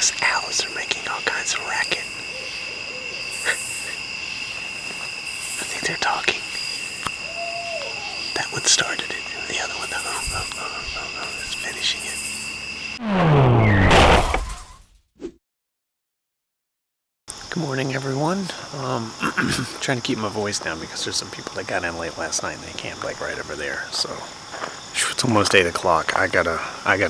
Those owls are making all kinds of racket. I think they're talking. That one started it, and the other one is finishing it. Good morning, everyone. Trying to keep my voice down because there's some people that got in late last night and they camped like right over there. So it's almost 8 o'clock. I gotta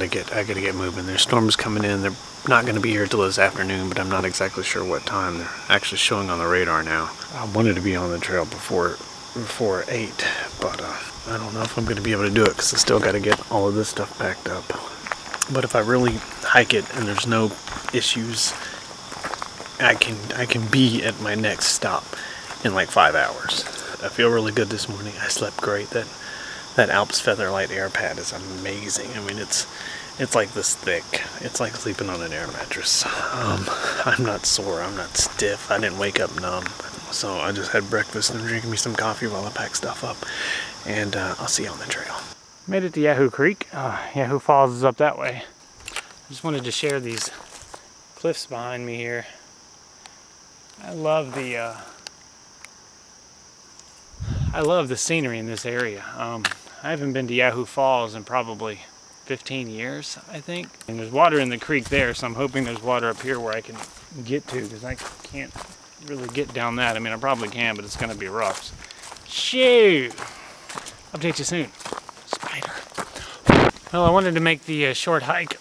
get moving. There's storms coming in. They're not gonna be here till this afternoon, but I'm not exactly sure what time. They're actually showing on the radar now. I wanted to be on the trail before 8, but I don't know if I'm gonna be able to do it because I still gotta get all of this stuff packed up. But if I really hike it and there's no issues, I can be at my next stop in like 5 hours. I feel really good this morning. I slept great. That Alps Featherlight air pad is amazing. I mean, it's like this thick. It's like sleeping on an air mattress. I'm not sore. I'm not stiff. I didn't wake up numb. So I just had breakfast and I'm drinking me some coffee while I pack stuff up. And I'll see you on the trail. Made it to Yahoo Creek. Yahoo Falls is up that way. I just wanted to share these cliffs behind me here. I love the scenery in this area. I haven't been to Yahoo Falls in probably 15 years, I think. And there's water in the creek there, so I'm hoping there's water up here where I can get to, because I can't really get down that. I mean, I probably can, but it's going to be rough. Shoo! Update you soon. Spider. Well, I wanted to make the short hike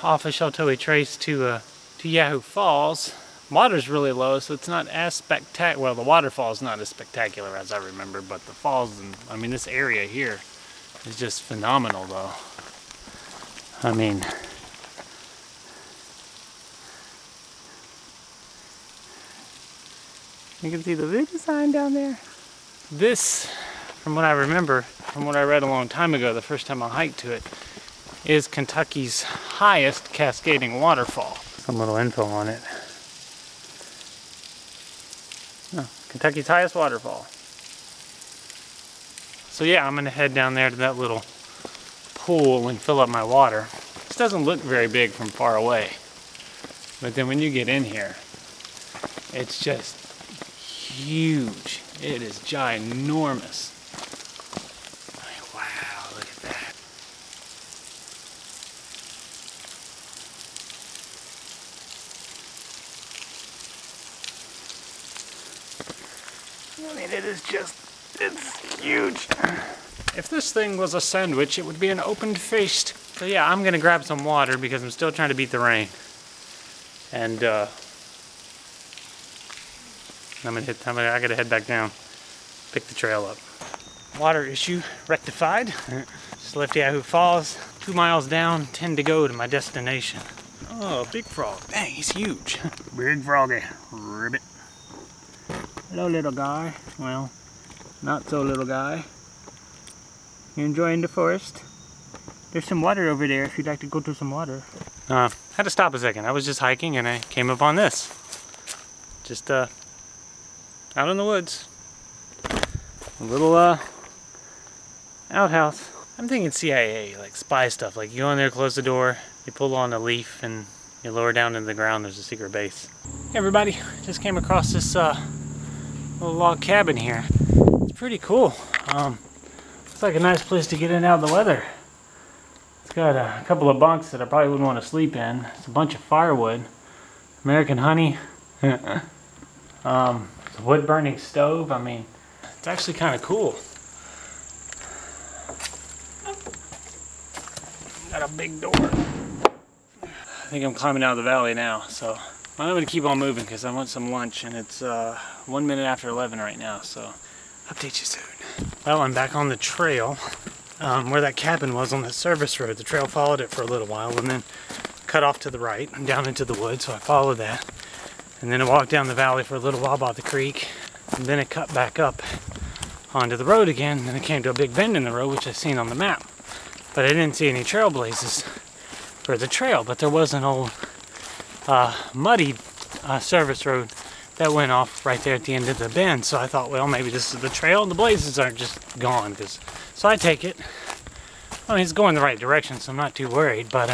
off of Sheltowee Trace to Yahoo Falls. Water's really low, so it's not as spectacular. Well, the waterfall is not as spectacular as I remember, but the falls, and I mean, this area here is just phenomenal, though. I mean, you can see the video sign down there. This, from what I remember, from what I read a long time ago, the first time I hiked to it, is Kentucky's highest cascading waterfall. Some little info on it. Kentucky's highest waterfall. So yeah, I'm gonna head down there to that little pool and fill up my water. This doesn't look very big from far away, but then when you get in here, it's just huge. It is ginormous. Wow, look at that. I mean, it's huge. If this thing was a sandwich, it would be an open-faced. So yeah, I'm gonna grab some water because I'm still trying to beat the rain. And I gotta head back down, pick the trail up. Water issue rectified. Just left Yahoo Falls, 2 miles down, 10 to go to my destination. Oh, big frog. Dang, he's huge. Big froggy. Ribbit. Hello, little guy. Well, not so little guy. You enjoying the forest? There's some water over there if you'd like to go to some water. Had to stop a second. I was just hiking and I came upon this. Just out in the woods. A little outhouse. I'm thinking CIA, like spy stuff. Like you go in there, close the door, you pull on a leaf and you lower down into the ground, there's a secret base. Hey everybody, just came across this little log cabin here. It's pretty cool. Looks like a nice place to get in and out of the weather. It's got a couple of bunks that I probably wouldn't want to sleep in. It's a bunch of firewood, American honey, it's a wood burning stove. I mean, it's actually kind of cool. Got a big door. I think I'm climbing out of the valley now, so I'm going to keep on moving because I want some lunch, and it's 1 minute after 11 right now, so update you soon. Well, I'm back on the trail where that cabin was on the service road. The trail followed it for a little while and then cut off to the right and down into the woods, so I followed that. And then I walked down the valley for a little while by the creek, and then it cut back up onto the road again, and then it came to a big bend in the road, which I've seen on the map. But I didn't see any trailblazes for the trail, but there was an old muddy service road that went off right there at the end of the bend. So I thought, well, maybe this is the trail and the blazes aren't just gone. So I take it. I mean, it's going the right direction, so I'm not too worried, but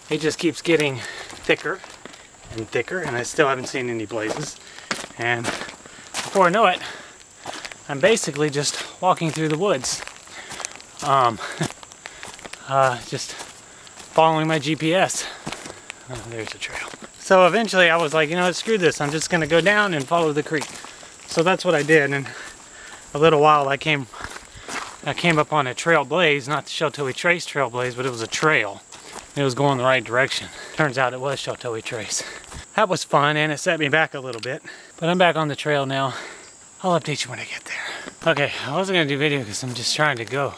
it just keeps getting thicker and thicker, and I still haven't seen any blazes. And before I know it, I'm basically just walking through the woods. Just following my GPS. Oh, there's a trail. So eventually I was like, you know what, screw this. I'm just gonna go down and follow the creek. So that's what I did. And a little while I came up on a trail blaze, not the Sheltowee Trace trail blaze, but it was a trail. It was going the right direction. Turns out it was Sheltowee Trace. That was fun, and it set me back a little bit. But I'm back on the trail now. I'll update you when I get there. Okay, I wasn't gonna do video because I'm just trying to go.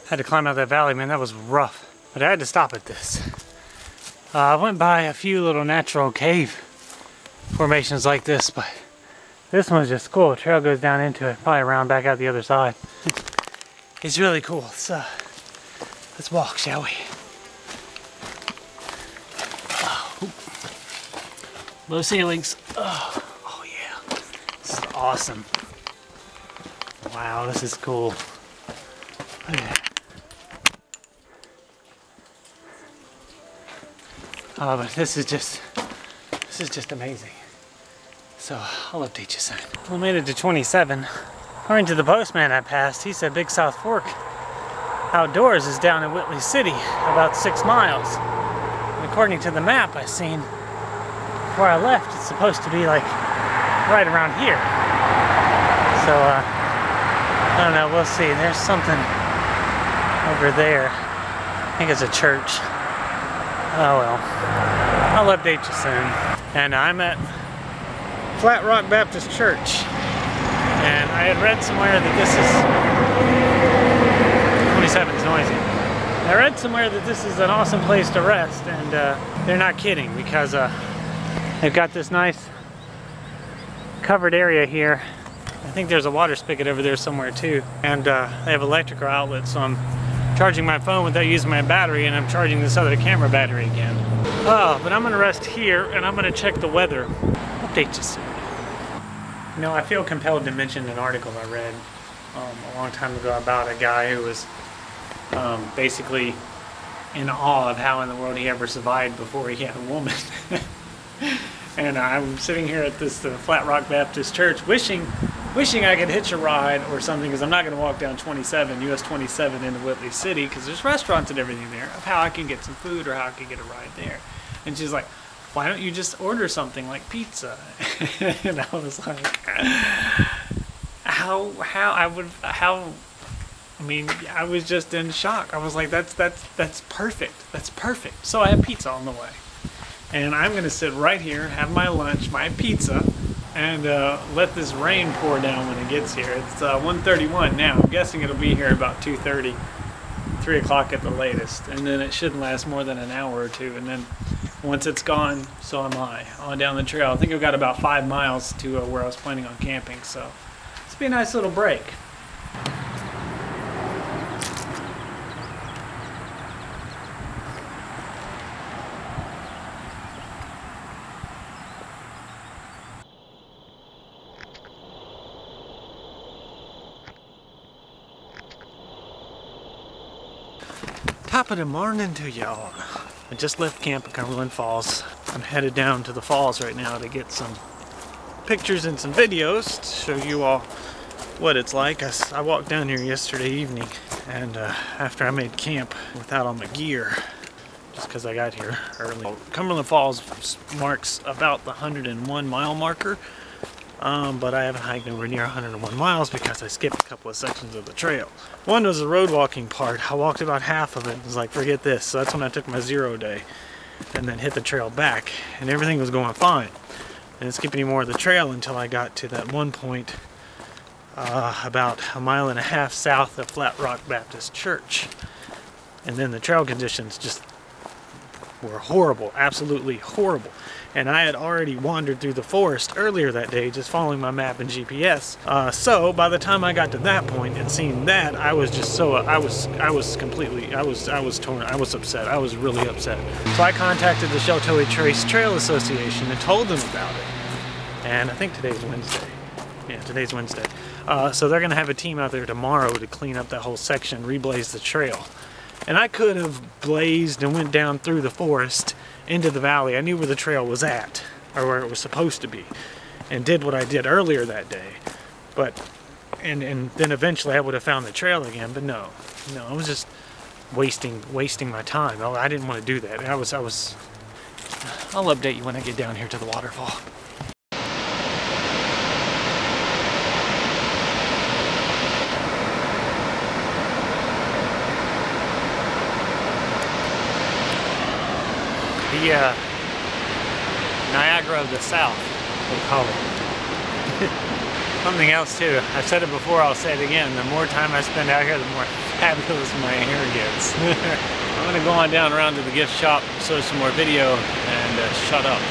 I had to climb out that valley, man, that was rough. But I had to stop at this. I went by a few little natural cave formations like this, but this one's just cool. The trail goes down into it, probably around back out the other side. It's really cool. Let's walk, shall we? Oh, low ceilings. Oh yeah, this is awesome. Wow, this is cool. Look at that. But this is just amazing. So I'll update you soon. We made it to 27. According to the postman I passed, he said Big South Fork Outdoors is down in Whitley City, about 6 miles. And according to the map I seen before I left, it's supposed to be like right around here. So I don't know, we'll see. There's something over there. I think it's a church. Oh well, I'll update you soon. And I'm at Flat Rock Baptist Church, and I had read somewhere that this is 27 is noisy. I read somewhere that this is an awesome place to rest, and they're not kidding, because they've got this nice covered area here. I think there's a water spigot over there somewhere too, and they have electrical outlets, so I'm charging my phone without using my battery, and I'm charging this other camera battery again. But I'm gonna rest here, and I'm gonna check the weather. Update you soon. You know, I feel compelled to mention an article I read a long time ago about a guy who was basically in awe of how in the world he ever survived before he had a woman. And I'm sitting here at this Flat Rock Baptist Church wishing I could hitch a ride or something, because I'm not going to walk down 27, US 27 into Whitley City, because there's restaurants and everything there, of how I can get some food or how I can get a ride there. And she's like, why don't you just order something like pizza? And I was like, I mean, I was just in shock. I was like, that's perfect. That's perfect. So I have pizza on the way. And I'm going to sit right here, have my lunch, my pizza, and let this rain pour down when it gets here. It's 1:31 now. I'm guessing it'll be here about 2:30, 3 o'clock at the latest. And then it shouldn't last more than an hour or two. And then once it's gone, so am I, on down the trail. I think I've got about 5 miles to where I was planning on camping. So this will be a nice little break. Top of the morning to y'all. I just left camp at Cumberland Falls. I'm headed down to the falls right now to get some pictures and some videos to show you all what it's like. I walked down here yesterday evening, and after I made camp without all my gear, just because I got here early. Cumberland Falls marks about the 101 mile marker, but I haven't hiked nowhere near 101 miles because I skipped a couple of sections of the trail. One was the road walking part. I walked about half of it and was like, forget this. So that's when I took my 0 day and then hit the trail back, and everything was going fine. I didn't skip any more of the trail until I got to that one point about 1.5 miles south of Flat Rock Baptist Church. And then the trail conditions just were horrible, absolutely horrible. And I had already wandered through the forest earlier that day, just following my map and GPS. So by the time I got to that point and seeing that, I was just so I was torn. I was upset. I was really upset. So I contacted the Sheltowee Trail Association and told them about it. And I think today's Wednesday. Yeah, today's Wednesday. So they're gonna have a team out there tomorrow to clean up that whole section, reblaze the trail. And I could have blazed and went down through the forest into the valley. I knew where the trail was at, or where it was supposed to be, and did what I did earlier that day. But, and then eventually I would have found the trail again, but no, I was just wasting my time. I didn't want to do that. I'll update you when I get down here to the waterfall. The Niagara of the South, they call it. Something else too, I've said it before, I'll say it again, the more time I spend out here, the more fabulous my hair gets. I'm gonna go on down around to the gift shop, show some more video, and shut up.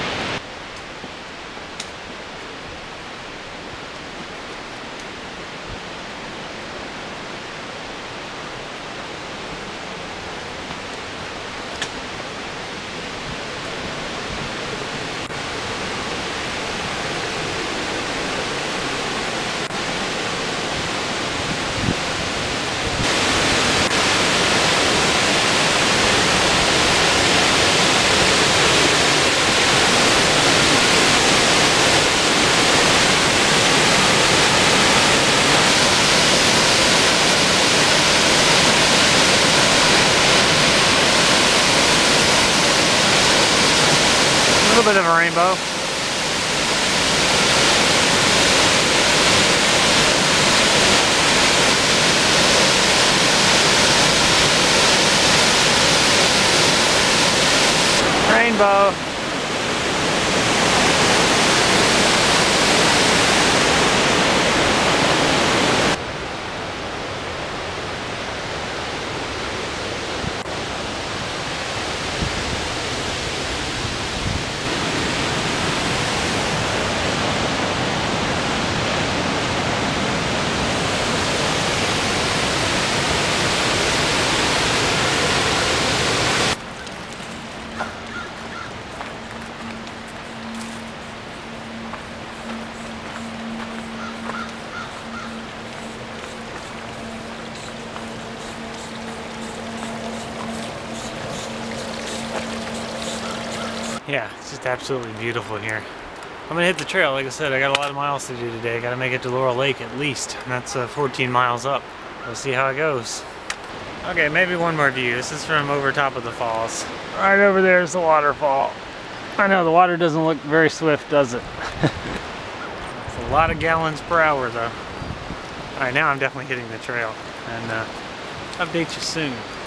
A little bit of a rainbow. Rainbow. Yeah, it's just absolutely beautiful here. I'm gonna hit the trail. Like I said, I got a lot of miles to do today. Gotta make it to Laurel Lake at least, and that's 14 miles up. We'll see how it goes. Okay, maybe one more view. This is from over top of the falls. Right over there is the waterfall. I know, the water doesn't look very swift, does it? It's a lot of gallons per hour though. Alright, now I'm definitely hitting the trail, and update you soon.